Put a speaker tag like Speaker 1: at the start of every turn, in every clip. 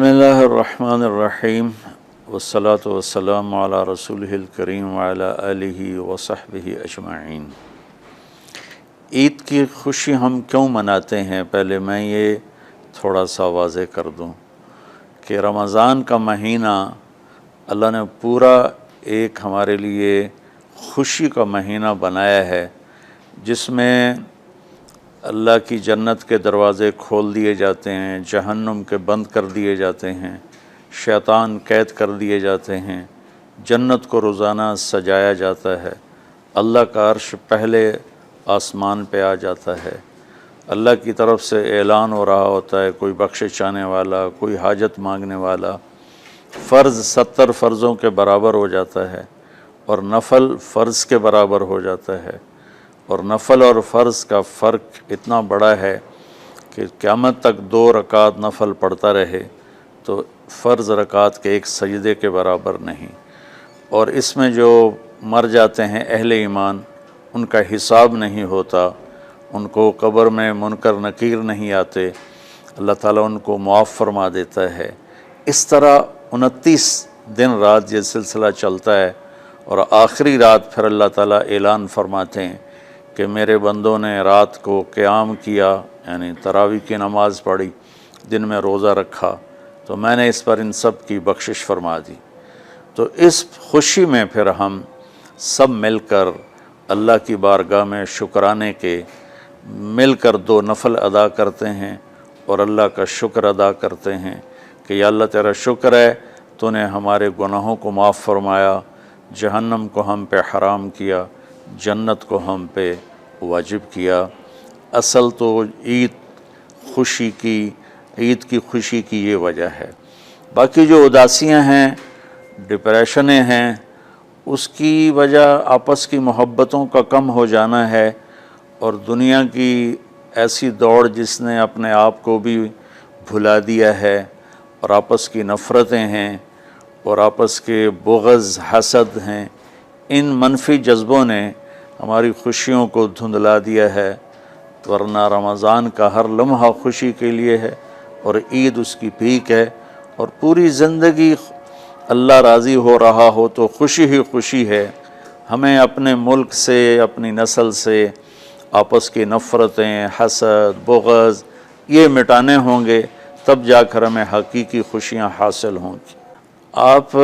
Speaker 1: بسم اللہ الرحمن الرحیم والصلاة والسلام علی رسولہ الکریم وعلی آلہ وصحبہ اجمعین۔ عید کی خوشی ہم کیوں مناتے ہیں؟ پہلے میں یہ تھوڑا سا واضح کر دوں کہ رمضان کا مہینہ اللہ نے پورا ایک ہمارے لیے خوشی کا مہینہ بنایا ہے، جس میں اللہ کی جنت کے دروازے کھول دیے جاتے ہیں، جہنم کے بند کر دیے جاتے ہیں، شیطان قید کر دیے جاتے ہیں، جنت کو روزانہ سجایا جاتا ہے، اللہ کا عرش پہلے آسمان پہ آ جاتا ہے، اللہ کی طرف سے اعلان ہو رہا ہوتا ہے، کوئی بخشش چاہنے والا، کوئی حاجت مانگنے والا، فرض 70 فرضوں کے برابر ہو جاتا ہے اور نفل فرض کے برابر ہو جاتا ہے، اور نفل اور فرض کا فرق اتنا بڑا ہے کہ قیامت تک 2 رکعت نفل پڑھتا رہے تو فرض رکعت کے ایک سجدے کے برابر نہیں، اور اس میں جو مر جاتے ہیں اہل ایمان ان کا حساب نہیں ہوتا، ان کو قبر میں منکر نکیر نہیں آتے، اللہ تعالیٰ ان کو معاف فرما دیتا ہے۔ اس طرح 29 دن رات یہ سلسلہ چلتا ہے، اور آخری رات پھر اللہ تعالیٰ اعلان فرماتے ہیں کہ میرے بندوں نے رات کو قیام کیا، یعنی تراویح کی نماز پڑھی، دن میں روزہ رکھا، تو میں نے اس پر ان سب کی بخشش فرما دی۔ تو اس خوشی میں پھر ہم سب مل کر اللہ کی بارگاہ میں شکرانے کے مل کر 2 نفل ادا کرتے ہیں اور اللہ کا شکر ادا کرتے ہیں کہ یا اللہ تیرا شکر ہے، تو نے ہمارے گناہوں کو معاف فرمایا، جہنم کو ہم پہ حرام کیا، جنت کو ہم پہ واجب کیا۔ اصل تو عید کی خوشی کی یہ وجہ ہے۔ باقی جو اداسیاں ہیں، ڈپریشنیں ہیں، اس کی وجہ آپس کی محبتوں کا کم ہو جانا ہے، اور دنیا کی ایسی دوڑ جس نے اپنے آپ کو بھی بھلا دیا ہے، اور آپس کی نفرتیں ہیں، اور آپس کے بغض حسد ہیں، ان منفی جذبوں نے ہماری خوشیوں کو دھندلا دیا ہے، ورنہ رمضان کا ہر لمحہ خوشی کے لیے ہے، اور عید اس کی پیک ہے، اور پوری زندگی اللہ راضی ہو رہا ہو تو خوشی ہی خوشی ہے۔ ہمیں اپنے ملک سے، اپنی نسل سے آپس کی نفرتیں، حسد، بغض یہ مٹانے ہوں گے، تب جا کر ہمیں حقیقی خوشیاں حاصل ہوں گی۔ آپ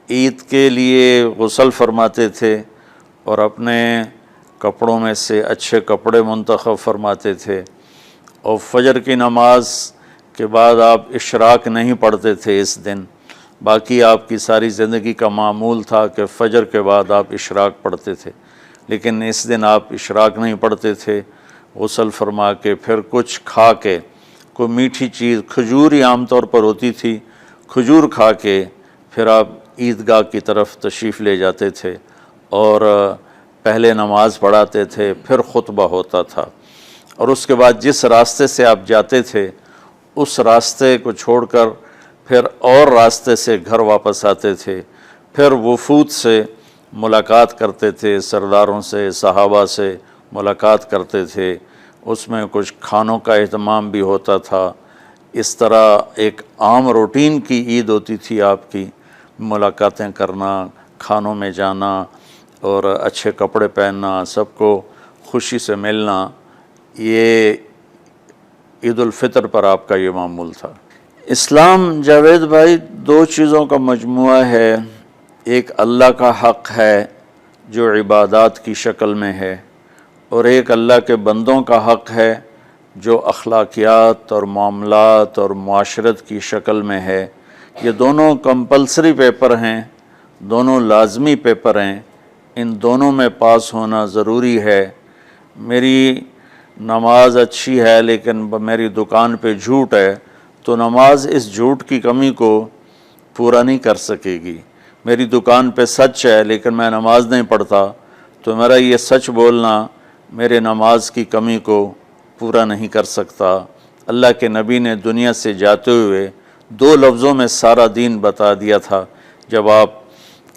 Speaker 1: عید کے لیے غسل فرماتے تھے اور اپنے کپڑوں میں سے اچھے کپڑے منتخب فرماتے تھے، اور فجر کی نماز کے بعد آپ اشراق نہیں پڑھتے تھے اس دن، باقی آپ کی ساری زندگی کا معمول تھا کہ فجر کے بعد آپ اشراق پڑھتے تھے، لیکن اس دن آپ اشراق نہیں پڑھتے تھے، غسل فرما کے پھر کچھ کھا کے، کوئی میٹھی چیز، کھجور ہی عام طور پر ہوتی تھی، کھجور کھا کے پھر آپ عیدگاہ کی طرف تشریف لے جاتے تھے، اور پہلے نماز پڑھاتے تھے، پھر خطبہ ہوتا تھا، اور اس کے بعد جس راستے سے آپ جاتے تھے اس راستے کو چھوڑ کر پھر اور راستے سے گھر واپس آتے تھے، پھر وفود سے ملاقات کرتے تھے، سرداروں سے، صحابہ سے ملاقات کرتے تھے، اس میں کچھ کھانوں کا اہتمام بھی ہوتا تھا۔ اس طرح ایک عام روٹین کی عید ہوتی تھی آپ کی، ملاقاتیں کرنا، کھانوں میں جانا، اور اچھے کپڑے پہننا، سب کو خوشی سے ملنا، یہ عید الفطر پر آپ کا یہ معمول تھا۔ اسلام جاوید بھائی 2 چیزوں کا مجموعہ ہے، ایک اللہ کا حق ہے جو عبادات کی شکل میں ہے، اور ایک اللہ کے بندوں کا حق ہے جو اخلاقیات اور معاملات اور معاشرت کی شکل میں ہے۔ یہ دونوں کمپلسری پیپر ہیں، دونوں لازمی پیپر ہیں، ان دونوں میں پاس ہونا ضروری ہے۔ میری نماز اچھی ہے لیکن میری دکان پہ جھوٹ ہے، تو نماز اس جھوٹ کی کمی کو پورا نہیں کر سکے گی۔ میری دکان پہ سچ ہے لیکن میں نماز نہیں پڑھتا، تو میرا یہ سچ بولنا میرے نماز کی کمی کو پورا نہیں کر سکتا۔ اللہ کے نبی نے دنیا سے جاتے ہوئے 2 لفظوں میں سارا دین بتا دیا تھا۔ جب آپ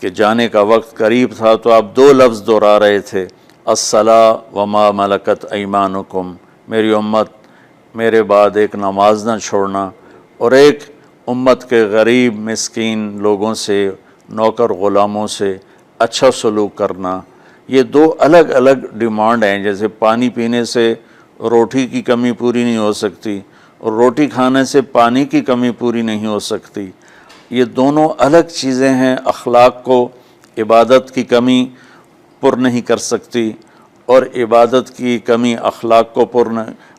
Speaker 1: کے جانے کا وقت قریب تھا تو آپ 2 لفظ دہرا رہے تھے، الصلاۃ وما ملکت ایمانکم، میری امت میرے بعد ایک نماز نہ چھوڑنا، اور ایک امت کے غریب مسکین لوگوں سے، نوکر غلاموں سے اچھا سلوک کرنا، یہ دو الگ الگ ڈیمانڈ ہیں۔ جیسے پانی پینے سے روٹی کی کمی پوری نہیں ہو سکتی اور روٹی کھانے سے پانی کی کمی پوری نہیں ہو سکتی، یہ دونوں الگ چیزیں ہیں۔ اخلاق کو عبادت کی کمی پر نہیں کر سکتی، اور عبادت کی کمی اخلاق کو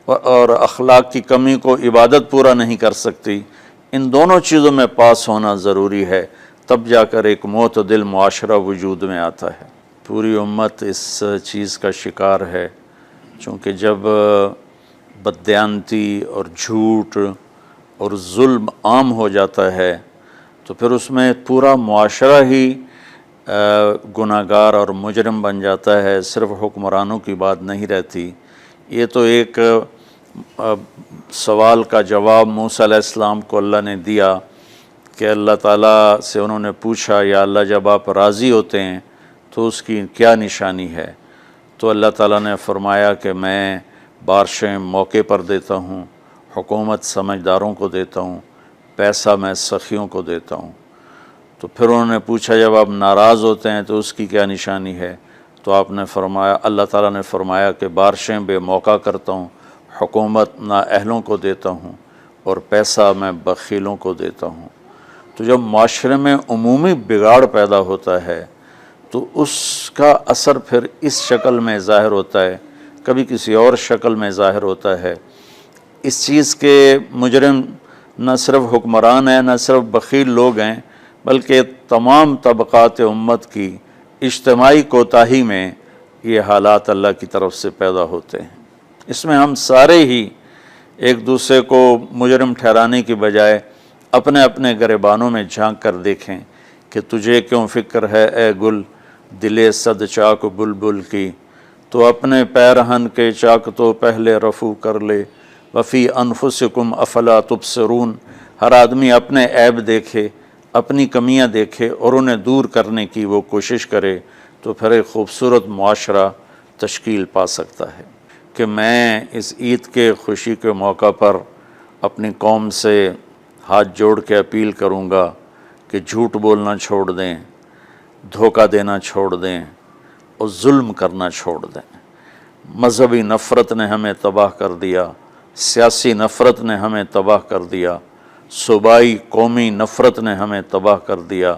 Speaker 1: اور اخلاق کی کمی کو عبادت پورا نہیں کر سکتی۔ ان دونوں چیزوں میں پاس ہونا ضروری ہے، تب جا کر ایک معتدل معاشرہ وجود میں آتا ہے۔ پوری امت اس چیز کا شکار ہے، چونکہ جب بددیانتی اور جھوٹ اور ظلم عام ہو جاتا ہے تو پھر اس میں پورا معاشرہ ہی گناہگار اور مجرم بن جاتا ہے، صرف حکمرانوں کی بات نہیں رہتی۔ یہ تو ایک سوال کا جواب موسیٰ علیہ السلام کو اللہ نے دیا کہ اللہ تعالیٰ سے انہوں نے پوچھا، یا اللہ جب آپ راضی ہوتے ہیں تو اس کی کیا نشانی ہے؟ تو اللہ تعالیٰ نے فرمایا کہ میں بارشیں موقع پر دیتا ہوں، حکومت سمجھداروں کو دیتا ہوں، پیسہ میں سخیوں کو دیتا ہوں۔ تو پھر انہوں نے پوچھا جب آپ ناراض ہوتے ہیں تو اس کی کیا نشانی ہے؟ تو آپ نے فرمایا، اللہ تعالیٰ نے فرمایا کہ بارشیں بے موقع کرتا ہوں، حکومت نااہلوں کو دیتا ہوں، اور پیسہ میں بخیلوں کو دیتا ہوں۔ تو جب معاشرے میں عمومی بگاڑ پیدا ہوتا ہے تو اس کا اثر پھر اس شکل میں ظاہر ہوتا ہے، کبھی کسی اور شکل میں ظاہر ہوتا ہے۔ اس چیز کے مجرم نہ صرف حکمران ہیں، نہ صرف بخیل لوگ ہیں، بلکہ تمام طبقات امت کی اجتماعی کوتاہی میں یہ حالات اللہ کی طرف سے پیدا ہوتے ہیں۔ اس میں ہم سارے ہی ایک دوسرے کو مجرم ٹھہرانے کی بجائے اپنے اپنے گریبانوں میں جھانک کر دیکھیں کہ تجھے کیوں فکر ہے اے گل دلِ صد چاک بلبل کی، تو اپنے پیرہن کے چاک تو پہلے رفو کر لے، وفی انفسکم افلا تبصرون۔ ہر آدمی اپنے عیب دیکھے، اپنی کمیاں دیکھے اور انہیں دور کرنے کی وہ کوشش کرے، تو پھر ایک خوبصورت معاشرہ تشکیل پا سکتا ہے۔ کہ میں اس عید کے خوشی کے موقع پر اپنی قوم سے ہاتھ جوڑ کے اپیل کروں گا کہ جھوٹ بولنا چھوڑ دیں، دھوکہ دینا چھوڑ دیں اور ظلم کرنا چھوڑ دیں۔ مذہبی نفرت نے ہمیں تباہ کر دیا، سیاسی نفرت نے ہمیں تباہ کر دیا، صوبائی قومی نفرت نے ہمیں تباہ کر دیا،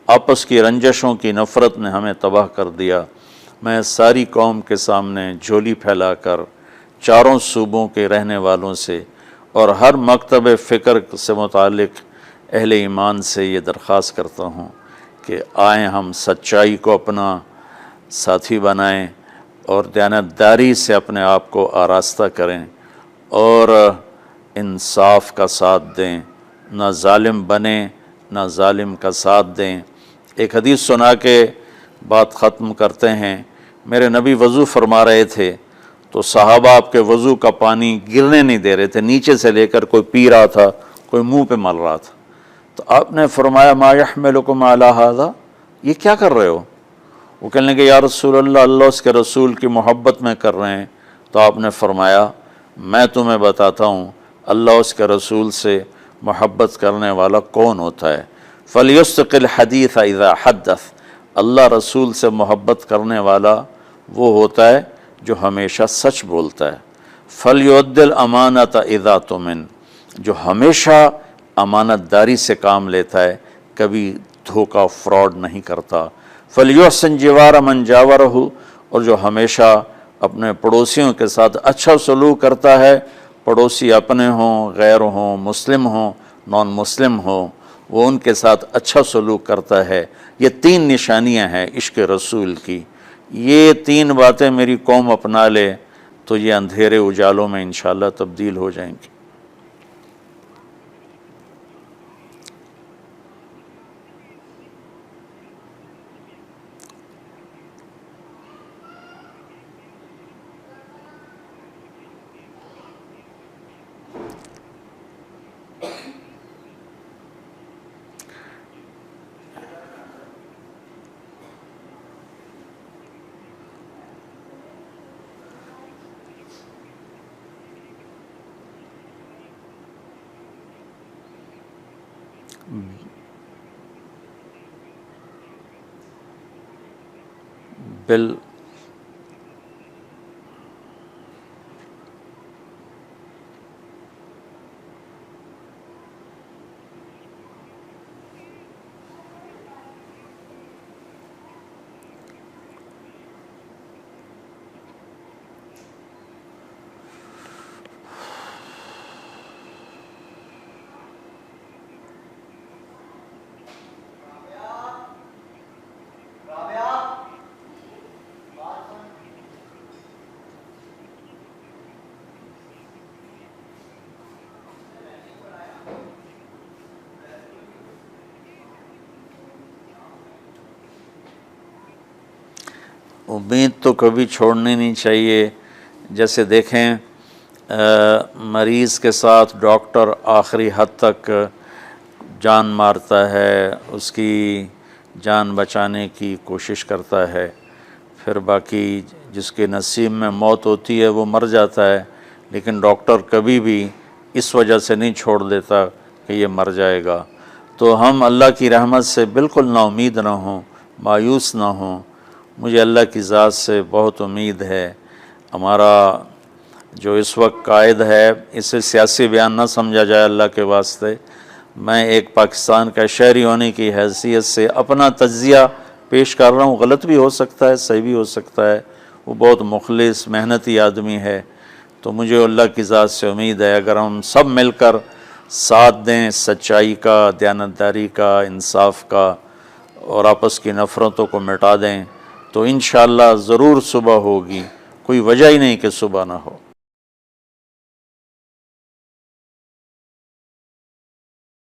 Speaker 1: آپس کی رنجشوں کی نفرت نے ہمیں تباہ کر دیا۔ میں ساری قوم کے سامنے جھولی پھیلا کر چاروں صوبوں کے رہنے والوں سے اور ہر مکتب فکر سے متعلق اہل ایمان سے یہ درخواست کرتا ہوں کہ آئیں ہم سچائی کو اپنا ساتھی بنائیں اور دیانتداری سے اپنے آپ کو آراستہ کریں اور انصاف کا ساتھ دیں، نہ ظالم بنیں نہ ظالم کا ساتھ دیں۔ ایک حدیث سنا کے بات ختم کرتے ہیں۔ میرے نبی وضو فرما رہے تھے تو صحابہ آپ کے وضو کا پانی گرنے نہیں دے رہے تھے، نیچے سے لے کر کوئی پی رہا تھا، کوئی منہ پہ مل رہا تھا۔ تو آپ نے فرمایا ما یحملکم علی ھذا، یہ کیا کر رہے ہو؟ وہ کہنے لگے یا رسول اللہ، اللہ اس کے رسول کی محبت میں کر رہے ہیں۔ تو آپ نے فرمایا میں تمہیں بتاتا ہوں اللہ اس کے رسول سے محبت کرنے والا کون ہوتا ہے۔ فَلْيُصْدِقِ الْحَدِيثَ إِذَا حَدَّثَ، اللہ رسول سے محبت کرنے والا وہ ہوتا ہے جو ہمیشہ سچ بولتا ہے۔ فَلْيُؤَدِّ الْأَمَانَةَ إِذَا تُؤْمِنَ، جو ہمیشہ امانت داری سے کام لیتا ہے، کبھی دھوکہ فراڈ نہیں کرتا۔ فَلْيُحْسِنْ جِوَارَ مَنْ جَاوَرَهُ، اور جو ہمیشہ اپنے پڑوسیوں کے ساتھ اچھا سلوک کرتا ہے، پڑوسی اپنے ہوں، غیر ہوں، مسلم ہوں، نان مسلم ہوں، وہ ان کے ساتھ اچھا سلوک کرتا ہے۔ یہ تین نشانیاں ہیں عشق رسول کی۔ یہ تین باتیں میری قوم اپنا لے تو یہ اندھیرے اجالوں میں انشاءاللہ تبدیل ہو جائیں گی۔ بال امید تو کبھی چھوڑنی نہیں چاہیے. جیسے دیکھیں مریض کے ساتھ ڈاکٹر آخری حد تک جان مارتا ہے، اس کی جان بچانے کی کوشش کرتا ہے، پھر باقی جس کے نصیب میں موت ہوتی ہے وہ مر جاتا ہے، لیکن ڈاکٹر کبھی بھی اس وجہ سے نہیں چھوڑ دیتا کہ یہ مر جائے گا. تو ہم اللہ کی رحمت سے بالکل نا امید نہ ہوں، مایوس نہ ہوں. مجھے اللہ کی ذات سے بہت امید ہے. ہمارا جو اس وقت قائد ہے، اسے سیاسی بیان نہ سمجھا جائے اللہ کے واسطے. میں ایک پاکستان کا شہری ہونے کی حیثیت سے اپنا تجزیہ پیش کر رہا ہوں. غلط بھی ہو سکتا ہے، صحیح بھی ہو سکتا ہے. وہ بہت مخلص محنتی آدمی ہے. تو مجھے اللہ کی ذات سے امید ہے اگر ہم سب مل کر ساتھ دیں سچائی کا، دیانتداری کا، انصاف کا، اور آپس کی نفرتوں کو مٹا دیں، تو انشاءاللہ ضرور صبح ہوگی. کوئی وجہ ہی نہیں کہ صبح نہ ہو.